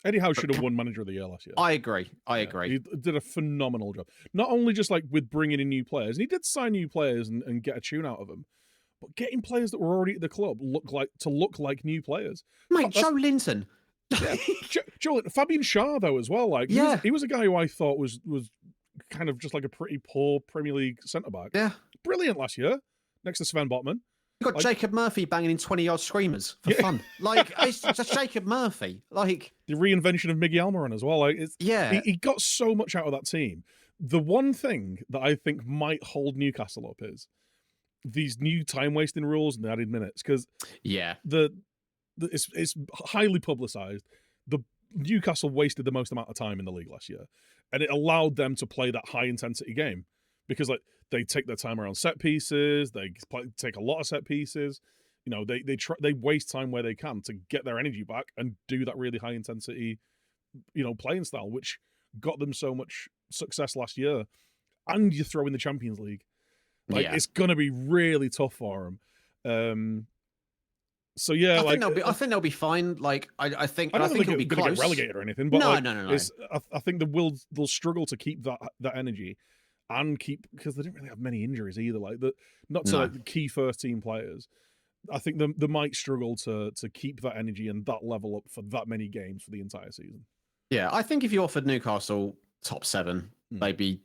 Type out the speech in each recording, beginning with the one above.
Eddie Howe should have won Manager of the Year last year. I agree. I agree. He did a phenomenal job. Not only just like with bringing in new players, and he did sign new players and get a tune out of them, but getting players that were already at the club look like new players. Mate, Joe Linton. Yeah. Joe, Fabian Schär though as well. Like he was a guy who I thought was kind of just like a pretty poor Premier League centre back. Yeah, brilliant last year next to Sven Botman. You got Jacob Murphy banging in 20-yard screamers for fun. Like it's just Jacob Murphy. Like the reinvention of Miggy Almiron as well. Like he got so much out of that team. The one thing that I think might hold Newcastle up is these new time wasting rules and the added minutes, because it's highly publicised. The Newcastle wasted the most amount of time in the league last year, and it allowed them to play that high intensity game because like they take their time around set pieces, they take a lot of set pieces. You know, they waste time where they can to get their energy back and do that really high intensity, playing style, which got them so much success last year. And you throw in the Champions League, it's gonna be really tough for them. So yeah, I think they'll be fine. Like I think it'll be close. Get relegated or anything. But no. I think they'll struggle to keep that energy and because they didn't really have many injuries either. Like the key first team players. I think they might struggle to keep that energy and that level up for that many games for the entire season. Yeah, I think if you offered Newcastle top 7, they'd be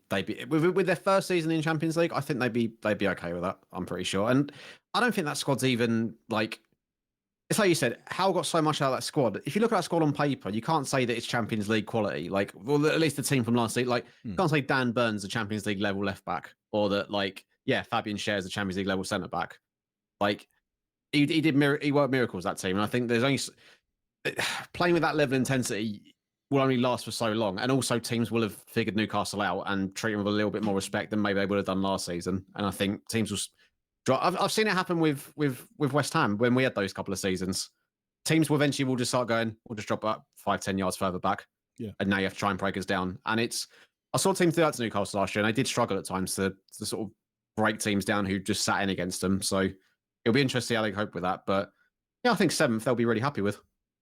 with their first season in Champions League. I think they'd be okay with that. I'm pretty sure, and I don't think that squad's even like. It's like you said, Howe got so much out of that squad. If you look at that squad on paper, you can't say that it's Champions League quality. Like, well, at least the team from last season. Like, you can't say Dan Burns is a Champions League level left back, or that Fabian Schär is a Champions League level centre back. Like, he worked miracles, that team, and I think there's only playing with that level of intensity will only last for so long, and also teams will have figured Newcastle out and treat them with a little bit more respect than maybe they would have done last season. And I think teams will. I've seen it happen with West Ham when we had those couple of seasons. Teams will eventually just start going, we'll just drop up 5-10 yards further back. Yeah. And now you have to try and break us down. And I saw teams do that to Newcastle last year, and they did struggle at times to sort of break teams down who just sat in against them. So it'll be interesting how they cope with that. But yeah, I think 7th they'll be really happy with.